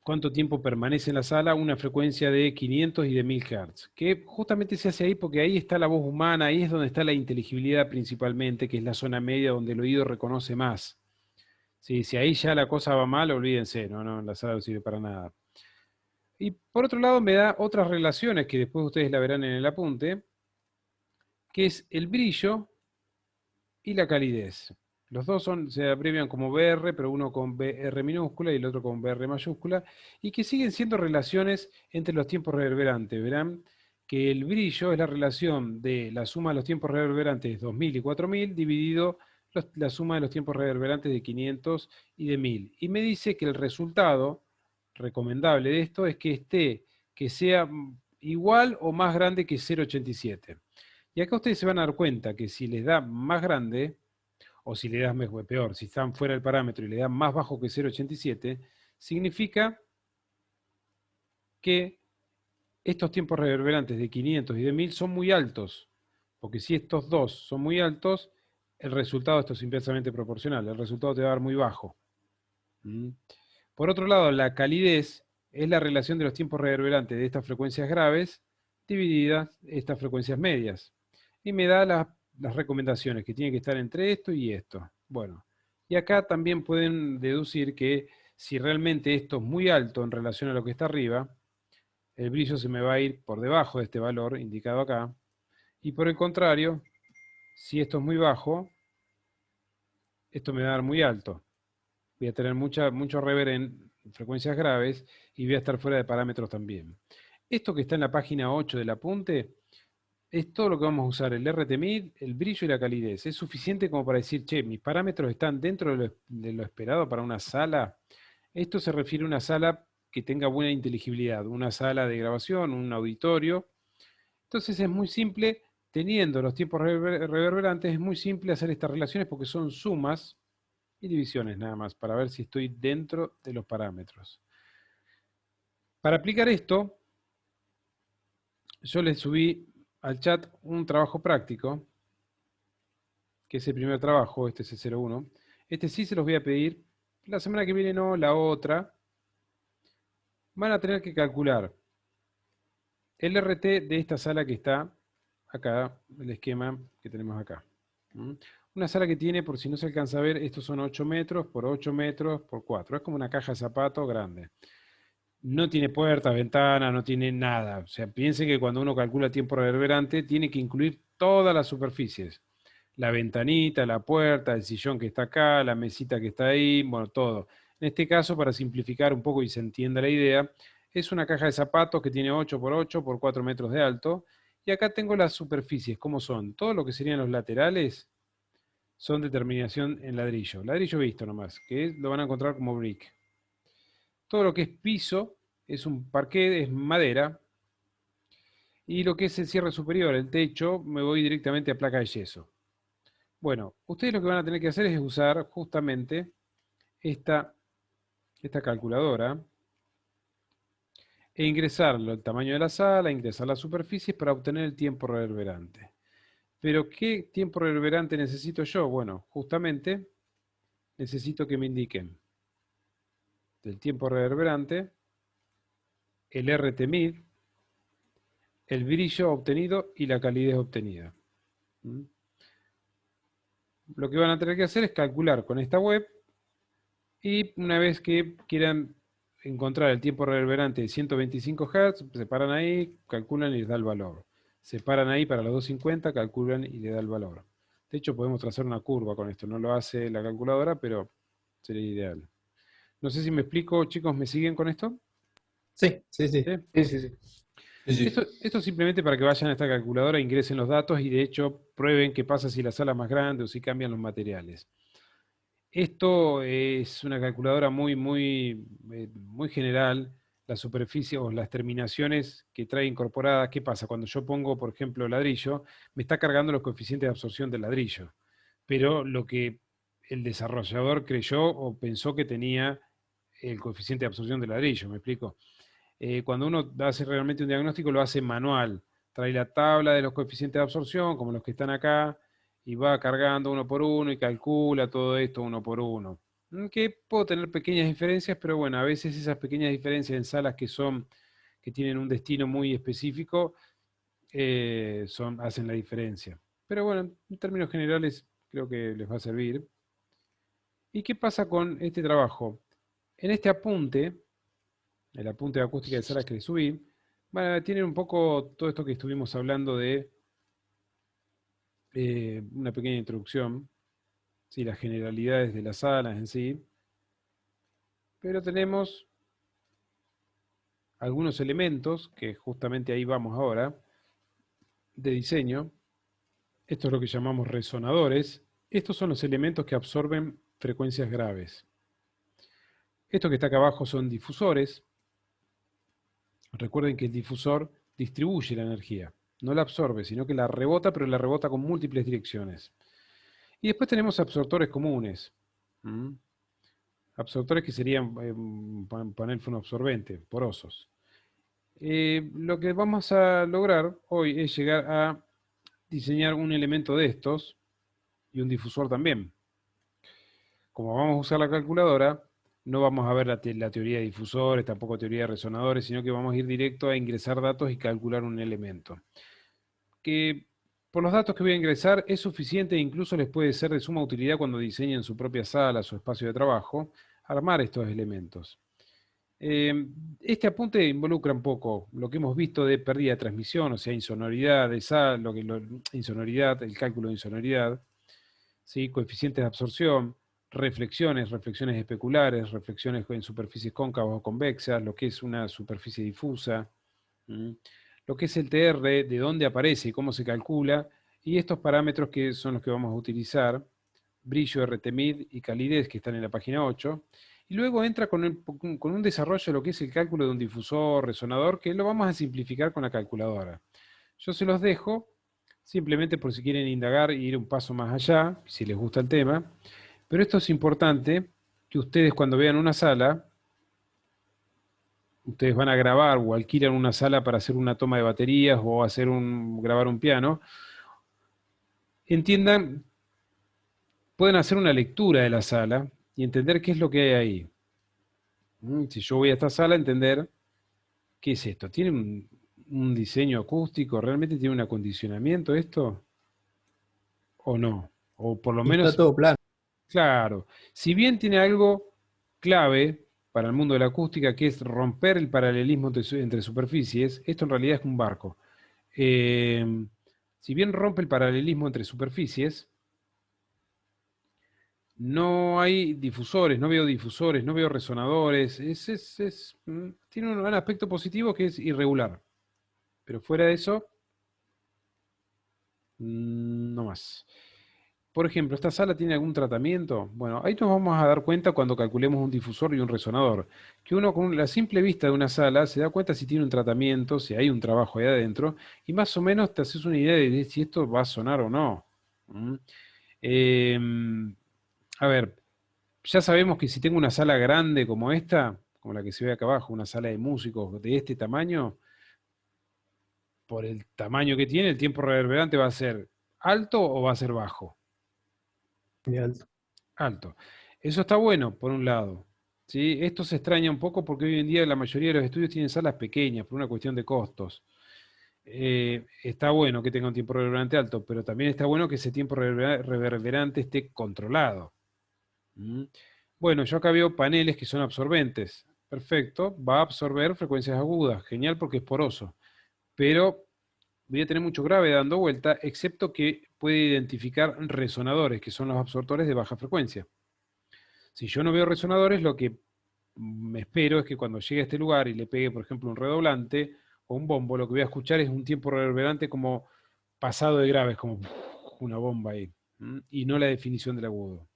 cuánto tiempo permanece en la sala una frecuencia de 500 y de 1000 Hz, que justamente se hace ahí porque ahí está la voz humana, ahí es donde está la inteligibilidad principalmente, que es la zona media donde el oído reconoce más. Sí, si ahí ya la cosa va mal, olvídense, no, la sala no sirve para nada. Y por otro lado me da otras relaciones que después ustedes la verán en el apunte, que es el brillo y la calidez. Los dos se abrevian como BR, pero uno con BR minúscula y el otro con BR mayúscula, y que siguen siendo relaciones entre los tiempos reverberantes. Verán que el brillo es la relación de la suma de los tiempos reverberantes 2000 y 4000 dividido la suma de los tiempos reverberantes de 500 y de 1000. Y me dice que el resultado recomendable de esto es que sea igual o más grande que 0,87. Y acá ustedes se van a dar cuenta que si les da más grande, o si le das mejor, peor, si están fuera del parámetro y le dan más bajo que 0,87, significa que estos tiempos reverberantes de 500 y de 1000 son muy altos, porque si estos dos son muy altos, el resultado, esto es inversamente proporcional, el resultado te va a dar muy bajo. Por otro lado, la calidez es la relación de los tiempos reverberantes de estas frecuencias graves divididas estas frecuencias medias. Y me da las recomendaciones, que tiene que estar entre esto y esto. Bueno, y acá también pueden deducir que si realmente esto es muy alto en relación a lo que está arriba, el brillo se me va a ir por debajo de este valor indicado acá. Y por el contrario, si esto es muy bajo, esto me va a dar muy alto. Voy a tener mucho reverb en frecuencias graves y voy a estar fuera de parámetros también. Esto que está en la página 8 del apunte es todo lo que vamos a usar, el RTMID, el brillo y la calidez. Es suficiente como para decir, che, mis parámetros están dentro de lo esperado para una sala. Esto se refiere a una sala que tenga buena inteligibilidad, una sala de grabación, un auditorio. Entonces es muy simple, teniendo los tiempos reverberantes, es muy simple hacer estas relaciones porque son sumas y divisiones nada más, para ver si estoy dentro de los parámetros. Para aplicar esto, yo les subí al chat un trabajo práctico, que es el primer trabajo, este es el 01. Este sí se los voy a pedir, la semana que viene no, la otra. Van a tener que calcular el RT de esta sala que está acá, el esquema que tenemos acá. Una sala que tiene, por si no se alcanza a ver, estos son 8 metros por 8 metros por 4. Es como una caja de zapatos grande. No tiene puertas, ventanas, no tiene nada. O sea, piensen que cuando uno calcula tiempo reverberante, tiene que incluir todas las superficies. La ventanita, la puerta, el sillón que está acá, la mesita que está ahí, bueno, todo. En este caso, para simplificar un poco y se entienda la idea, es una caja de zapatos que tiene 8 por 8 por 4 metros de alto. Y acá tengo las superficies, ¿cómo son? Todo lo que serían los laterales son de terminación en ladrillo. Ladrillo visto nomás, que lo van a encontrar como brick. Todo lo que es piso es un parquet, es madera. Y lo que es el cierre superior, el techo, me voy directamente a placa de yeso. Bueno, ustedes lo que van a tener que hacer es usar justamente esta calculadora e ingresarlo el tamaño de la sala, ingresar las superficies para obtener el tiempo reverberante. Pero ¿qué tiempo reverberante necesito yo? Bueno, justamente necesito que me indiquen del tiempo reverberante el RTMID, el brillo obtenido y la calidez obtenida. Lo que van a tener que hacer es calcular con esta web y una vez que quieran encontrar el tiempo reverberante de 125 Hz, se paran ahí, calculan y les da el valor. Se paran ahí para los 250, calculan y le da el valor. De hecho, podemos trazar una curva con esto. No lo hace la calculadora, pero sería ideal. No sé si me explico, chicos, ¿me siguen con esto? Sí, sí, sí. ¿Sí? Sí, sí, sí. Sí, sí. Esto es simplemente para que vayan a esta calculadora, ingresen los datos y de hecho prueben qué pasa si la sala es más grande o si cambian los materiales. Esto es una calculadora muy general. La superficie o las terminaciones que trae incorporadas, ¿qué pasa? Cuando yo pongo, por ejemplo, ladrillo, me está cargando los coeficientes de absorción del ladrillo. Pero lo que el desarrollador creyó o pensó que tenía el coeficiente de absorción del ladrillo, ¿me explico? Cuando uno hace realmente un diagnóstico, lo hace manual. Trae la tabla de los coeficientes de absorción, como los que están acá, y va cargando uno por uno y calcula todo esto uno por uno. Que puedo tener pequeñas diferencias, pero bueno, a veces esas pequeñas diferencias en salas que tienen un destino muy específico, hacen la diferencia. Pero bueno, en términos generales creo que les va a servir. ¿Y qué pasa con este trabajo? En este apunte, el apunte de acústica de salas que le subí, tienen un poco todo esto que estuvimos hablando de una pequeña introducción, ¿sí? Las generalidades de las salas en sí, pero tenemos algunos elementos, que justamente ahí vamos ahora, de diseño. Esto es lo que llamamos resonadores. Estos son los elementos que absorben frecuencias graves. Esto que está acá abajo son difusores. Recuerden que el difusor distribuye la energía, no la absorbe, sino que la rebota, pero la rebota con múltiples direcciones. Y después tenemos absortores comunes. ¿Mm? Absortores que serían un panel fonoabsorbente, porosos. Lo que vamos a lograr hoy es llegar a diseñar un elemento de estos y un difusor también. Como vamos a usar la calculadora, no vamos a ver la teoría de difusores, tampoco teoría de resonadores, sino que vamos a ir directo a ingresar datos y calcular un elemento. Que por los datos que voy a ingresar es suficiente e incluso les puede ser de suma utilidad cuando diseñen su propia sala, su espacio de trabajo, armar estos elementos. Este apunte involucra un poco lo que hemos visto de pérdida de transmisión, o sea, insonoridad, insonoridad, el cálculo de insonoridad, ¿sí? Coeficientes de absorción, reflexiones especulares, reflexiones en superficies cóncavas o convexas, lo que es una superficie difusa, lo que es el TR, de dónde aparece y cómo se calcula, y estos parámetros que son los que vamos a utilizar, brillo, RTMID y calidez, que están en la página 8, y luego entra con un desarrollo de lo que es el cálculo de un difusor, resonador, que lo vamos a simplificar con la calculadora. Yo se los dejo, simplemente por si quieren indagar e ir un paso más allá, si les gusta el tema, pero esto es importante, que ustedes cuando vean una sala, ustedes van a grabar o alquilan una sala para hacer una toma de baterías o grabar un piano, entiendan, pueden hacer una lectura de la sala y entender qué es lo que hay ahí. Si yo voy a esta sala, entender qué es esto. ¿Tiene un diseño acústico? ¿Realmente tiene un acondicionamiento esto? ¿O no? O por lo Y está menos, todo plano. claro, si bien tiene algo clave para el mundo de la acústica, que es romper el paralelismo entre superficies, esto en realidad es un barco. Eh, si bien rompe el paralelismo entre superficies, no hay difusores, no veo resonadores, tiene un aspecto positivo que es irregular, pero fuera de eso, no más. Por ejemplo, ¿esta sala tiene algún tratamiento? Bueno, ahí nos vamos a dar cuenta cuando calculemos un difusor y un resonador, que uno con la simple vista de una sala se da cuenta si tiene un tratamiento, si hay un trabajo ahí adentro, y más o menos te haces una idea de si esto va a sonar o no. ¿Mm? A ver, ya sabemos que si tengo una sala grande como esta, como la que se ve acá abajo, una sala de músicos de este tamaño, por el tamaño que tiene, el tiempo reverberante va a ser alto o va a ser bajo. Muy alto. Alto. Eso está bueno, por un lado. ¿Sí? Esto se extraña un poco porque hoy en día la mayoría de los estudios tienen salas pequeñas por una cuestión de costos. Está bueno que tenga un tiempo reverberante alto, pero también está bueno que ese tiempo reverberante esté controlado. ¿Mm? Bueno, yo acá veo paneles que son absorbentes. Perfecto, va a absorber frecuencias agudas. Genial porque es poroso. Pero voy a tener mucho grave dando vuelta, excepto que puede identificar resonadores, que son los absortores de baja frecuencia. Si yo no veo resonadores, lo que me espero es que cuando llegue a este lugar y le pegue, por ejemplo, un redoblante o un bombo, lo que voy a escuchar es un tiempo reverberante como pasado de graves, como una bomba ahí, y no la definición del agudo.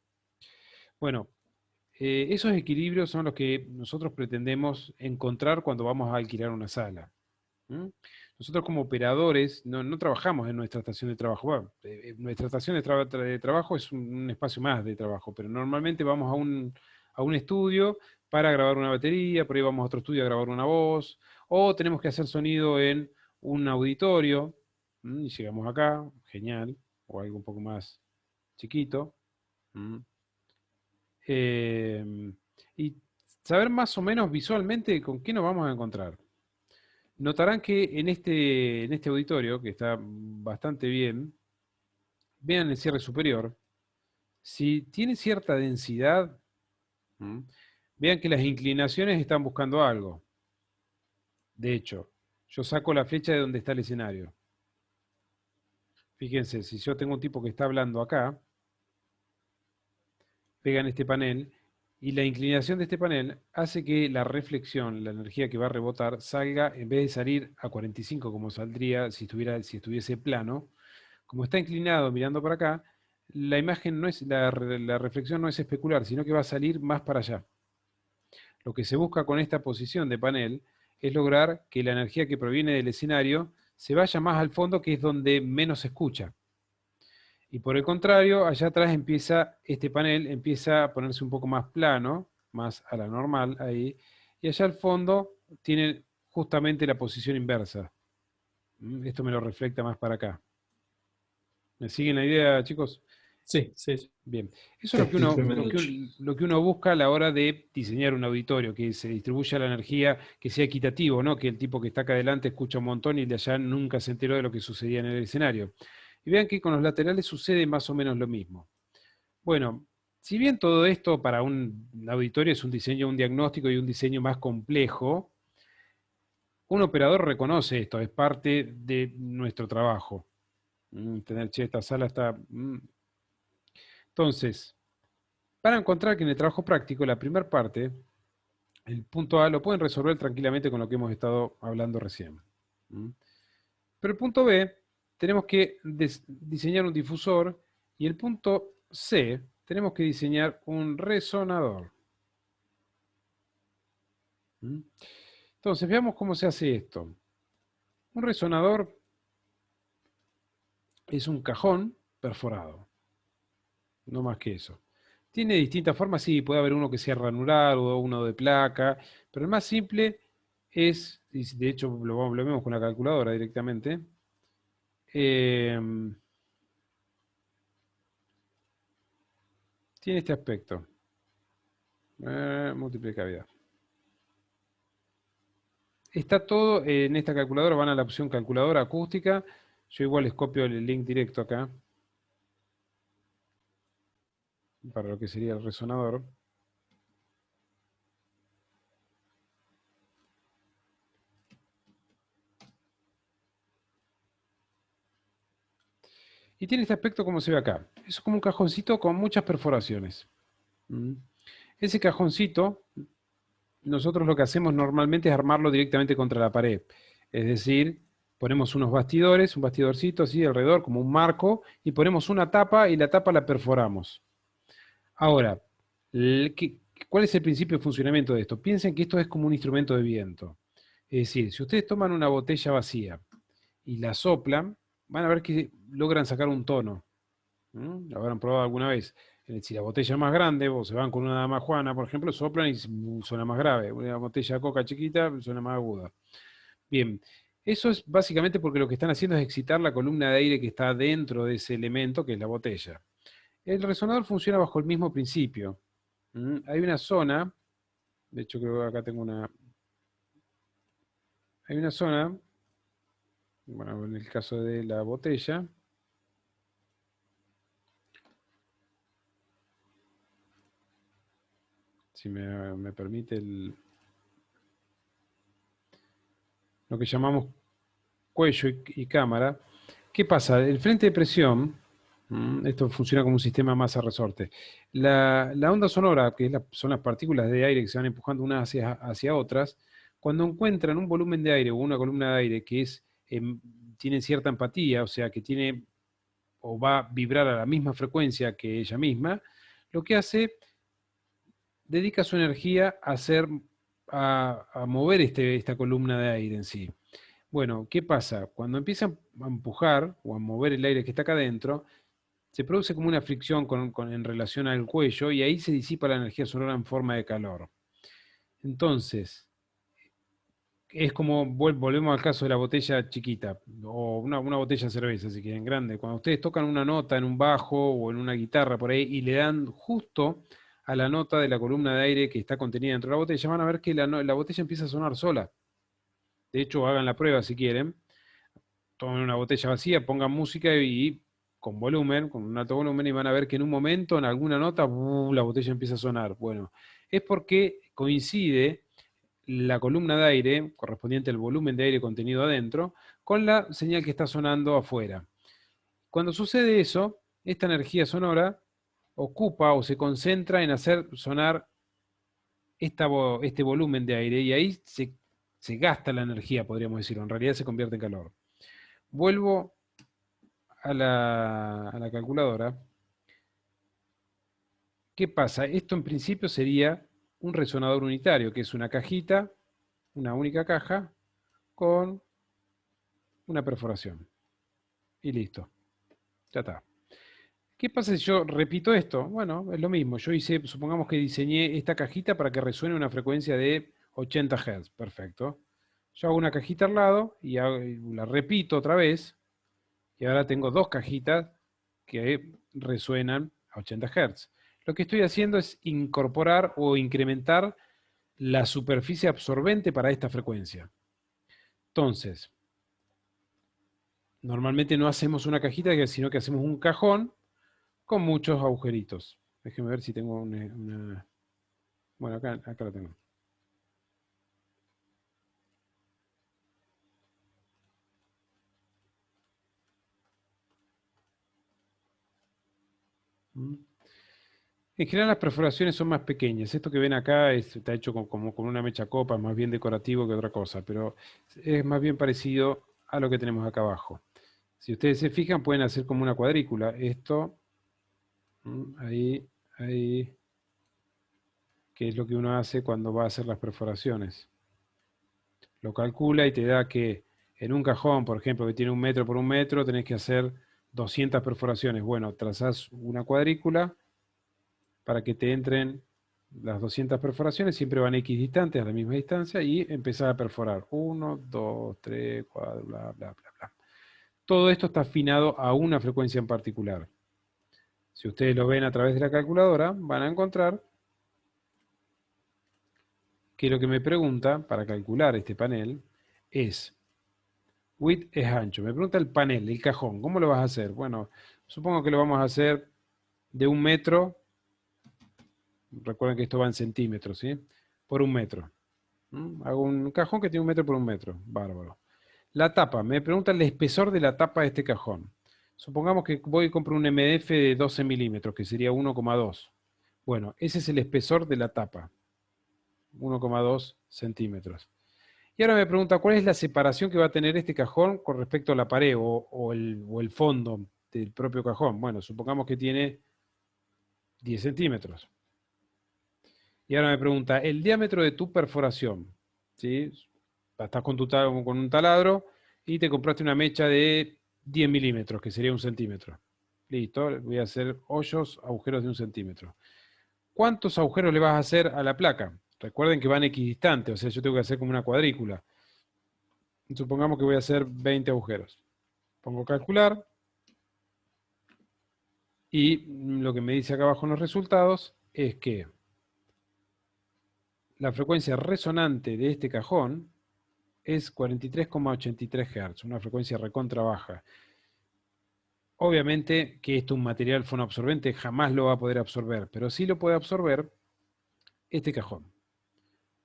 Bueno, esos equilibrios son los que nosotros pretendemos encontrar cuando vamos a alquilar una sala. Nosotros como operadores no trabajamos en nuestra estación de trabajo. Bueno, nuestra estación de trabajo es un espacio más de trabajo, pero normalmente vamos a un estudio para grabar una batería, por ahí vamos a otro estudio a grabar una voz, o tenemos que hacer sonido en un auditorio, y llegamos acá, genial, o algo un poco más chiquito. Y saber más o menos visualmente con qué nos vamos a encontrar. Notarán que en este auditorio, que está bastante bien, vean el cierre superior. Si tiene cierta densidad, vean que las inclinaciones están buscando algo. De hecho, yo saco la flecha de donde está el escenario. Fíjense, si yo tengo un tipo que está hablando acá, pega en este panel, y la inclinación de este panel hace que la reflexión, la energía que va a rebotar, salga, en vez de salir a 45 como saldría si estuviese plano, como está inclinado mirando para acá, la imagen no es, la reflexión no es especular, sino que va a salir más para allá. Lo que se busca con esta posición de panel es lograr que la energía que proviene del escenario se vaya más al fondo, que es donde menos se escucha. Y por el contrario, allá atrás este panel empieza a ponerse un poco más plano, más a la normal ahí, y allá al fondo tiene justamente la posición inversa. Esto me lo refleja más para acá. ¿Me siguen la idea, chicos? Sí, sí, sí. Bien. Eso es lo que uno, tremendo. lo que uno busca a la hora de diseñar un auditorio, que se distribuya la energía, que sea equitativo, ¿no? Que el tipo que está acá adelante escucha un montón y de allá nunca se enteró de lo que sucedía en el escenario. Y vean que con los laterales sucede más o menos lo mismo. Bueno, si bien todo esto para un auditorio es un diseño, un diagnóstico y un diseño más complejo, un operador reconoce esto, es parte de nuestro trabajo. Tener, che, esta sala está... Entonces, para encontrar que en el trabajo práctico, la primera parte, el punto A, lo pueden resolver tranquilamente con lo que hemos estado hablando recién. Pero el punto B, tenemos que diseñar un difusor, y el punto C, tenemos que diseñar un resonador. Entonces, veamos cómo se hace esto. Un resonador es un cajón perforado, no más que eso. Tiene distintas formas, sí, puede haber uno que sea ranular o uno de placa, pero el más simple es, y de hecho lo vemos con la calculadora directamente, tiene este aspecto, múltiple cavidad. Está todo en esta calculadora, van a la opción calculadora acústica, yo igual les copio el link directo acá, para lo que sería el resonador. Y tiene este aspecto como se ve acá. Es como un cajoncito con muchas perforaciones. Ese cajoncito, nosotros lo que hacemos normalmente es armarlo directamente contra la pared. Es decir, ponemos unos bastidores, un bastidorcito así alrededor, como un marco, y ponemos una tapa y la tapa la perforamos. Ahora, ¿cuál es el principio de funcionamiento de esto? Piensen que esto es como un instrumento de viento. Es decir, si ustedes toman una botella vacía y la soplan, van a ver que logran sacar un tono. ¿Lo habrán probado alguna vez? Si la botella es más grande, o se van con una dama juana, por ejemplo, soplan y suena más grave. Una botella de coca chiquita suena más aguda. Bien, eso es básicamente porque lo que están haciendo es excitar la columna de aire que está dentro de ese elemento, que es la botella. El resonador funciona bajo el mismo principio. Hay una zona, de hecho creo que acá tengo una... Hay una zona, bueno, en el caso de la botella, si me permite lo que llamamos cuello y cámara. ¿Qué pasa? El frente de presión, esto funciona como un sistema masa-resorte. La onda sonora, que son las partículas de aire que se van empujando unas hacia otras, cuando encuentran un volumen de aire o una columna de aire que tiene cierta empatía, o sea, que tiene o va a vibrar a la misma frecuencia que ella misma, lo que hace, dedica su energía a mover esta columna de aire en sí. Bueno, ¿qué pasa? Cuando empiezan a empujar o a mover el aire que está acá adentro, se produce como una fricción en relación al cuello, y ahí se disipa la energía sonora en forma de calor. Entonces, es como, volvemos al caso de la botella chiquita, o una botella de cerveza, si quieren, grande. Cuando ustedes tocan una nota en un bajo o en una guitarra por ahí y le dan justo a la nota de la columna de aire que está contenida dentro de la botella, van a ver que la botella empieza a sonar sola. De hecho, hagan la prueba si quieren. Tomen una botella vacía, pongan música y con volumen, con un alto volumen, y van a ver que en un momento, en alguna nota, la botella empieza a sonar. Bueno, es porque coincide la columna de aire, correspondiente al volumen de aire contenido adentro, con la señal que está sonando afuera. Cuando sucede eso, esta energía sonora ocupa o se concentra en hacer sonar este volumen de aire y ahí se gasta la energía, podríamos decirlo. En realidad se convierte en calor. Vuelvo a la calculadora. ¿Qué pasa? Esto en principio sería un resonador unitario, que es una cajita, una única caja, con una perforación. Y listo. Ya está. ¿Qué pasa si yo repito esto? Bueno, es lo mismo. Yo hice, supongamos que diseñé esta cajita para que resuene una frecuencia de 80 Hz. Perfecto. Yo hago una cajita al lado y la repito otra vez. Y ahora tengo dos cajitas que resuenan a 80 Hz. Lo que estoy haciendo es incorporar o incrementar la superficie absorbente para esta frecuencia. Entonces, normalmente no hacemos una cajita, sino que hacemos un cajón con muchos agujeritos. Déjenme ver si tengo una... Bueno, acá la tengo. En general las perforaciones son más pequeñas. Esto que ven acá está hecho como con una mecha copa, es más bien decorativo que otra cosa, pero es más bien parecido a lo que tenemos acá abajo. Si ustedes se fijan, pueden hacer como una cuadrícula. Esto, ahí, que es lo que uno hace cuando va a hacer las perforaciones. Lo calcula y te da que en un cajón, por ejemplo, que tiene 1 metro por 1 metro, tenés que hacer 200 perforaciones. Bueno, trazás una cuadrícula para que te entren las 200 perforaciones, siempre van equidistantes a la misma distancia, y empezás a perforar. 1, 2, 3, 4, bla, bla, bla, bla. Todo esto está afinado a una frecuencia en particular. Si ustedes lo ven a través de la calculadora, van a encontrar que lo que me pregunta para calcular este panel es, width es ancho. Me pregunta el panel, el cajón, ¿cómo lo vas a hacer? Bueno, supongo que lo vamos a hacer de 1 metro. Recuerden que esto va en centímetros, ¿sí? Por 1 metro. Hago un cajón que tiene 1 metro por 1 metro. Bárbaro. La tapa. Me pregunta el espesor de la tapa de este cajón. Supongamos que voy y compro un MDF de 12 milímetros, que sería 1,2. Bueno, ese es el espesor de la tapa. 1,2 centímetros. Y ahora me pregunta, ¿cuál es la separación que va a tener este cajón con respecto a la pared o el fondo del propio cajón? Bueno, supongamos que tiene 10 centímetros. Y ahora me pregunta, el diámetro de tu perforación, ¿sí? Estás con un taladro y te compraste una mecha de 10 milímetros, que sería 1 centímetro. Listo, voy a hacer hoyos, agujeros de 1 centímetro. ¿Cuántos agujeros le vas a hacer a la placa? Recuerden que van equidistantes, o sea, yo tengo que hacer como una cuadrícula. Supongamos que voy a hacer 20 agujeros. Pongo calcular. Y lo que me dice acá abajo en los resultados es que la frecuencia resonante de este cajón es 43,83 Hz, una frecuencia recontra baja. Obviamente que esto un material fonoabsorbente jamás lo va a poder absorber, pero sí lo puede absorber este cajón.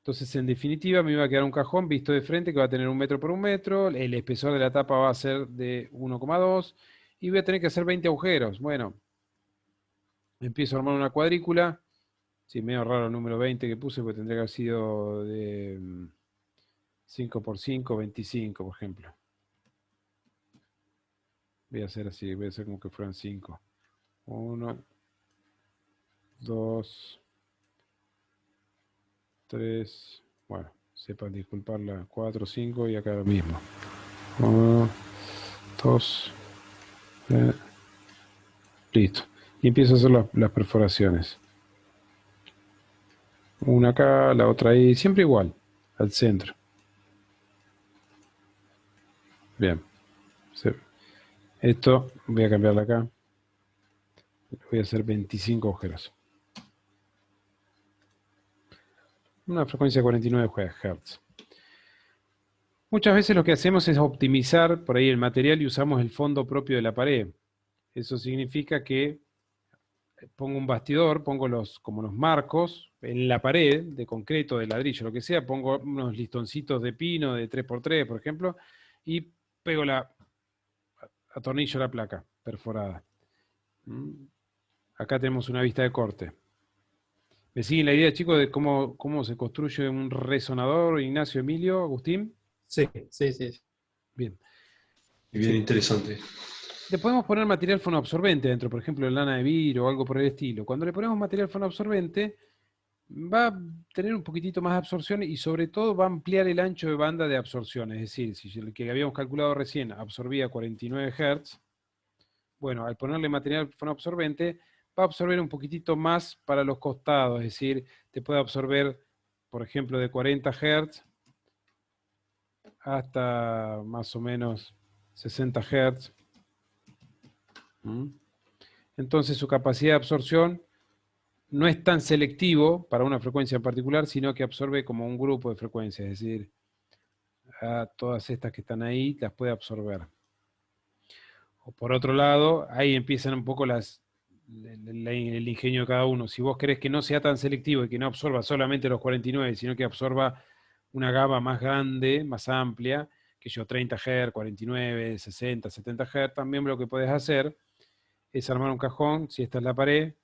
Entonces, en definitiva, me va a quedar un cajón visto de frente que va a tener 1 metro por 1 metro, el espesor de la tapa va a ser de 1,2 y voy a tener que hacer 20 agujeros. Bueno, empiezo a armar una cuadrícula. Sí, medio raro el número 20 que puse, porque tendría que haber sido de 5 por 5, 25, por ejemplo. Voy a hacer así, voy a hacer como que fueran 5. 1, 2, 3, bueno, sepan disculparla, 4, 5 y acá lo mismo. 1, 2, listo. Y empiezo a hacer las perforaciones. Una acá, la otra ahí, siempre igual, al centro. Bien. Sí. Esto voy a cambiarlo acá. Voy a hacer 25 agujeros. Una frecuencia de 49 Hz. Muchas veces lo que hacemos es optimizar por ahí el material y usamos el fondo propio de la pared. Eso significa que pongo un bastidor, pongo como los marcos en la pared de concreto, de ladrillo, lo que sea, pongo unos listoncitos de pino de 3x3, por ejemplo, y pego atornillo la placa perforada. Acá tenemos una vista de corte. ¿Me siguen la idea, chicos, de cómo se construye un resonador, Ignacio, Emilio, Agustín? Sí, sí, sí. Bien. Y bien interesante. Le podemos poner material fonoabsorbente dentro, por ejemplo, lana de vidrio o algo por el estilo. Cuando le ponemos material fonoabsorbente, va a tener un poquitito más de absorción y sobre todo va a ampliar el ancho de banda de absorción. Es decir, si el que habíamos calculado recién absorbía 49 Hz, bueno, al ponerle material fonoabsorbente, va a absorber un poquitito más para los costados. Es decir, te puede absorber, por ejemplo, de 40 Hz hasta más o menos 60 Hz. Entonces su capacidad de absorción no es tan selectivo para una frecuencia en particular, sino que absorbe como un grupo de frecuencias, es decir, a todas estas que están ahí las puede absorber. O por otro lado, ahí empiezan un poco el ingenio de cada uno. Si vos querés que no sea tan selectivo y que no absorba solamente los 49, sino que absorba una gama más grande, más amplia, que yo 30 Hz, 49, 60, 70 Hz, también lo que podés hacer es armar un cajón, si esta es la pared,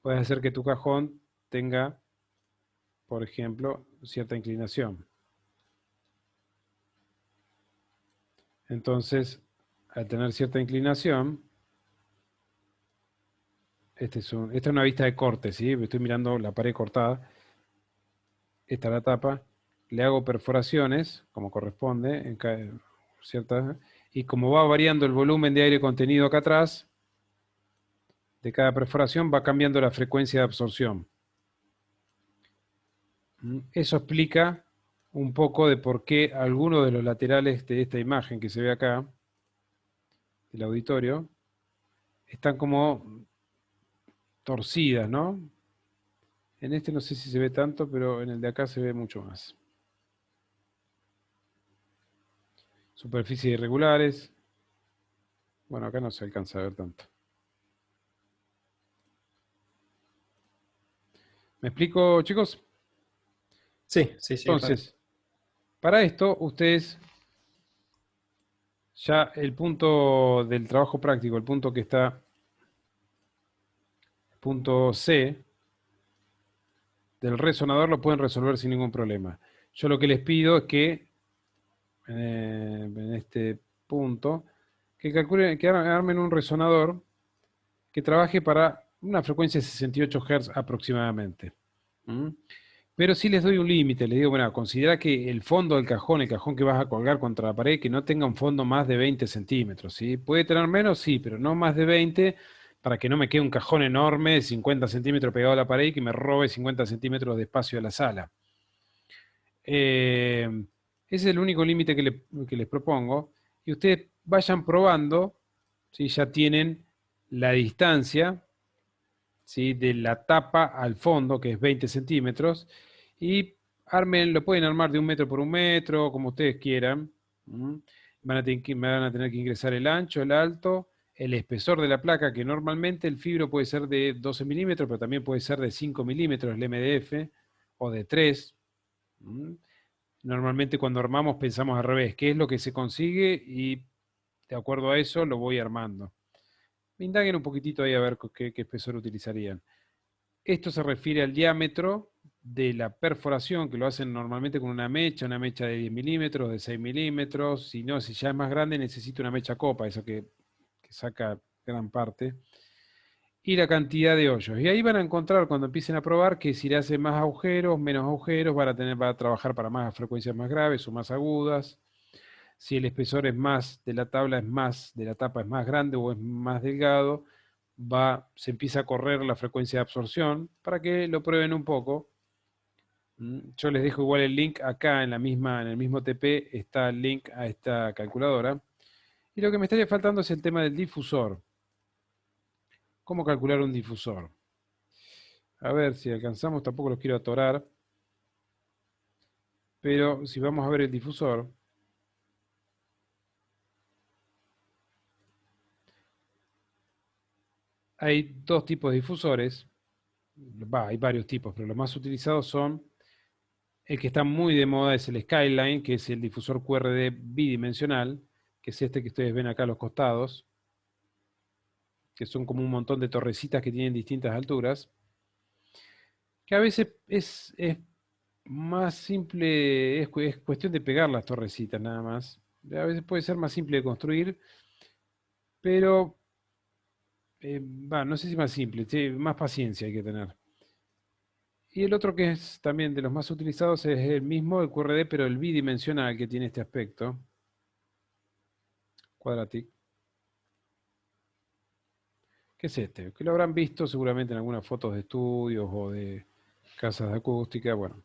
puedes hacer que tu cajón tenga, por ejemplo, cierta inclinación. Entonces, al tener cierta inclinación, esta es una vista de corte, ¿sí? Estoy mirando la pared cortada. Esta es la tapa. Le hago perforaciones, como corresponde, ciertas, y como va variando el volumen de aire contenido acá atrás, de cada perforación va cambiando la frecuencia de absorción. Eso explica un poco de por qué algunos de los laterales de esta imagen que se ve acá, del auditorio, están como torcidas, ¿no? En este no sé si se ve tanto, pero en el de acá se ve mucho más. Superficies irregulares. Bueno, acá no se alcanza a ver tanto. ¿Me explico, chicos? Sí, sí, sí. Entonces, para esto, ustedes ya el punto del trabajo práctico, el punto que está, punto C, del resonador lo pueden resolver sin ningún problema. Yo lo que les pido es que, en este punto, que calculen, que armen un resonador que trabaje para una frecuencia de 68 Hz aproximadamente. Pero sí les doy un límite, les digo, bueno, considera que el fondo del cajón, el cajón que vas a colgar contra la pared, que no tenga un fondo más de 20 centímetros, ¿sí? Puede tener menos, sí, pero no más de 20, para que no me quede un cajón enorme de 50 centímetros pegado a la pared y que me robe 50 centímetros de espacio de la sala. Ese es el único límite que les propongo. Y ustedes vayan probando, ¿sí? Ya tienen la distancia, ¿sí? De la tapa al fondo, que es 20 centímetros, y lo pueden armar de 1 metro por 1 metro, como ustedes quieran. Me van a tener que ingresar el ancho, el alto, el espesor de la placa, que normalmente el fibro puede ser de 12 milímetros, pero también puede ser de 5 milímetros, el MDF, o de 3. Normalmente cuando armamos pensamos al revés, qué es lo que se consigue y de acuerdo a eso lo voy armando. Indaguen un poquitito ahí a ver qué espesor utilizarían. Esto se refiere al diámetro de la perforación, que lo hacen normalmente con una mecha de 10 milímetros, de 6 milímetros. Si no, si ya es más grande, necesito una mecha copa, eso que saca gran parte. Y la cantidad de hoyos. Y ahí van a encontrar, cuando empiecen a probar, que si le hacen más agujeros, menos agujeros, va a trabajar para más frecuencias más graves o más agudas. Si el espesor es más de la tabla, de la tapa es más grande o es más delgado, se empieza a correr la frecuencia de absorción para que lo prueben un poco. Yo les dejo igual el link acá en el mismo TP está el link a esta calculadora. Y lo que me estaría faltando es el tema del difusor. ¿Cómo calcular un difusor? A ver si alcanzamos, tampoco los quiero atorar. Pero si vamos a ver el difusor, hay dos tipos de difusores. Hay varios tipos, pero los más utilizados son, el que está muy de moda es el Skyline, que es el difusor QRD bidimensional, que es este que ustedes ven acá a los costados, que son como un montón de torrecitas que tienen distintas alturas, que a veces es más simple, es cuestión de pegar las torrecitas nada más. A veces puede ser más simple de construir, pero no sé si más simple, sí, más paciencia hay que tener. Y el otro que es también de los más utilizados es el mismo, el QRD, pero el bidimensional que tiene este aspecto. Quadratic. ¿Qué es este? Que lo habrán visto seguramente en algunas fotos de estudios o de casas de acústica. Bueno,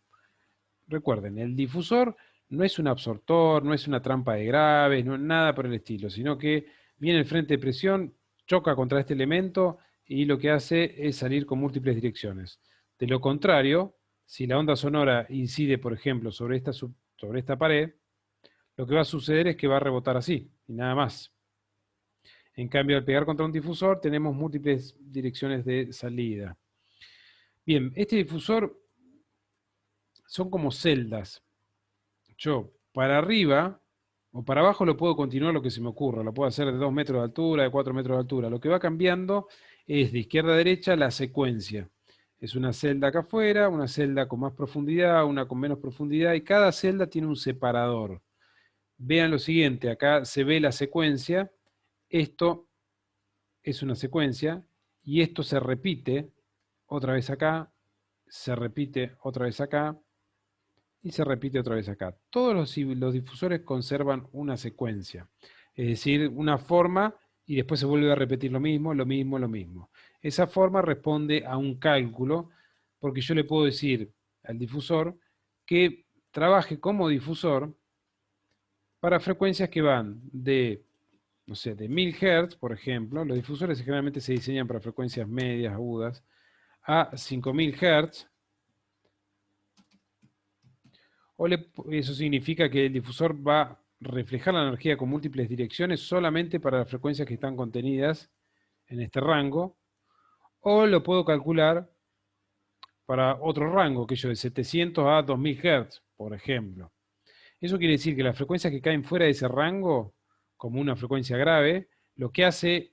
recuerden, el difusor no es un absortor, no es una trampa de graves, no, nada por el estilo, sino que viene el frente de presión, choca contra este elemento y lo que hace es salir con múltiples direcciones. De lo contrario, si la onda sonora incide, por ejemplo, sobre esta pared, lo que va a suceder es que va a rebotar así, y nada más. En cambio, al pegar contra un difusor, tenemos múltiples direcciones de salida. Bien, este difusor son como celdas. Yo, para arriba o para abajo lo puedo continuar lo que se me ocurra. Lo puedo hacer de 2 metros de altura, de 4 metros de altura. Lo que va cambiando es de izquierda a derecha la secuencia. Es una celda acá afuera, una celda con más profundidad, una con menos profundidad, y cada celda tiene un separador. Vean lo siguiente, acá se ve la secuencia. Esto es una secuencia y esto se repite otra vez acá, se repite otra vez acá y se repite otra vez acá. Todos los difusores conservan una secuencia, es decir, una forma y después se vuelve a repetir lo mismo, lo mismo, lo mismo. Esa forma responde a un cálculo porque yo le puedo decir al difusor que trabaje como difusor para frecuencias que van de, no sé, de 1000 Hz, por ejemplo. Los difusores generalmente se diseñan para frecuencias medias, agudas, a 5000 Hz. Eso significa que el difusor va a reflejar la energía con múltiples direcciones solamente para las frecuencias que están contenidas en este rango. O lo puedo calcular para otro rango, que yo de 700 a 2000 Hz, por ejemplo. Eso quiere decir que las frecuencias que caen fuera de ese rango, como una frecuencia grave, lo que hace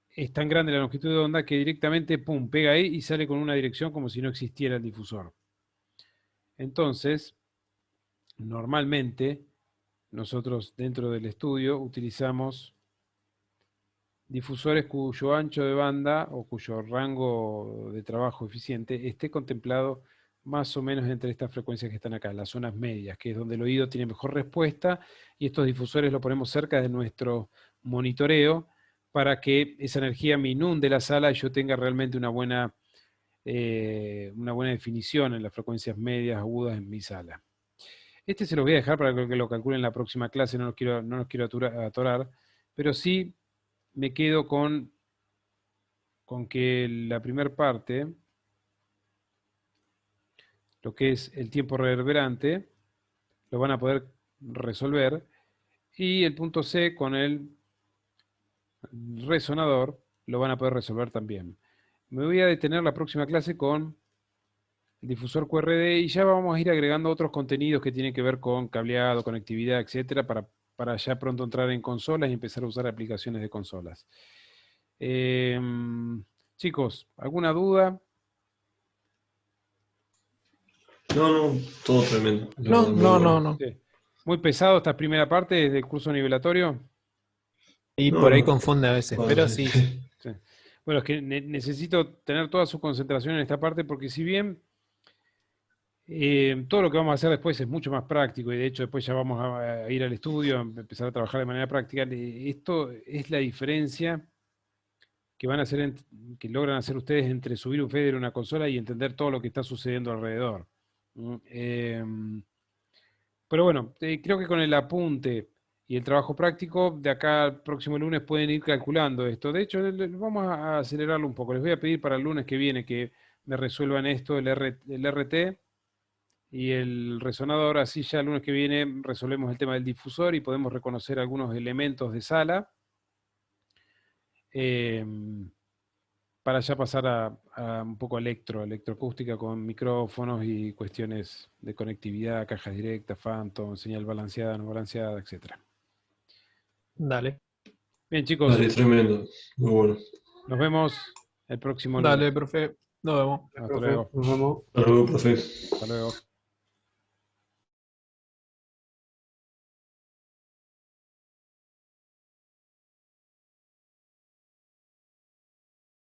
es tan grande la longitud de onda que directamente, pum, pega ahí y sale con una dirección como si no existiera el difusor. Entonces, normalmente, nosotros dentro del estudio utilizamos difusores cuyo ancho de banda o cuyo rango de trabajo eficiente esté contemplado más o menos entre estas frecuencias que están acá, las zonas medias, que es donde el oído tiene mejor respuesta, y estos difusores los ponemos cerca de nuestro monitoreo para que esa energía me inunde la sala y yo tenga realmente una buena definición en las frecuencias medias agudas en mi sala. Este se los voy a dejar para que lo calculen en la próxima clase, no los quiero atorar, pero sí me quedo con que la primera parte, lo que es el tiempo reverberante, lo van a poder resolver, y el punto C con el resonador lo van a poder resolver también. Me voy a detener la próxima clase con el difusor QRD y ya vamos a ir agregando otros contenidos que tienen que ver con cableado, conectividad, etcétera, para ya pronto entrar en consolas y empezar a usar aplicaciones de consolas. Chicos, ¿alguna duda? No, todo tremendo. La No, verdad, muy no, bueno. no, no. Sí. Muy pesado esta primera parte del curso nivelatorio. Y No, por ahí no. confunde a veces, Bueno, pero sí. sí, sí. Sí. Bueno, es que necesito tener toda su concentración en esta parte porque si bien todo lo que vamos a hacer después es mucho más práctico y de hecho después ya vamos a ir al estudio, a empezar a trabajar de manera práctica, esto es la diferencia que van a hacer, que logran hacer ustedes entre subir un fader a una consola y entender todo lo que está sucediendo alrededor. Pero bueno, creo que con el apunte y el trabajo práctico, de acá al próximo lunes pueden ir calculando esto. De hecho, vamos a acelerarlo un poco. Les voy a pedir para el lunes que viene que me resuelvan esto, el RT y el resonador. Así ya el lunes que viene resolvemos el tema del difusor y podemos reconocer algunos elementos de sala. Para ya pasar a un poco electroacústica con micrófonos y cuestiones de conectividad, cajas directas, phantom, señal balanceada, no balanceada, etc. Dale. Bien, chicos, Dale, tremendo. Muy bueno. nos vemos el próximo lunes. Dale, profe. Nos vemos. Hasta Profe, luego. nos vemos. Hasta luego, profe. Hasta luego.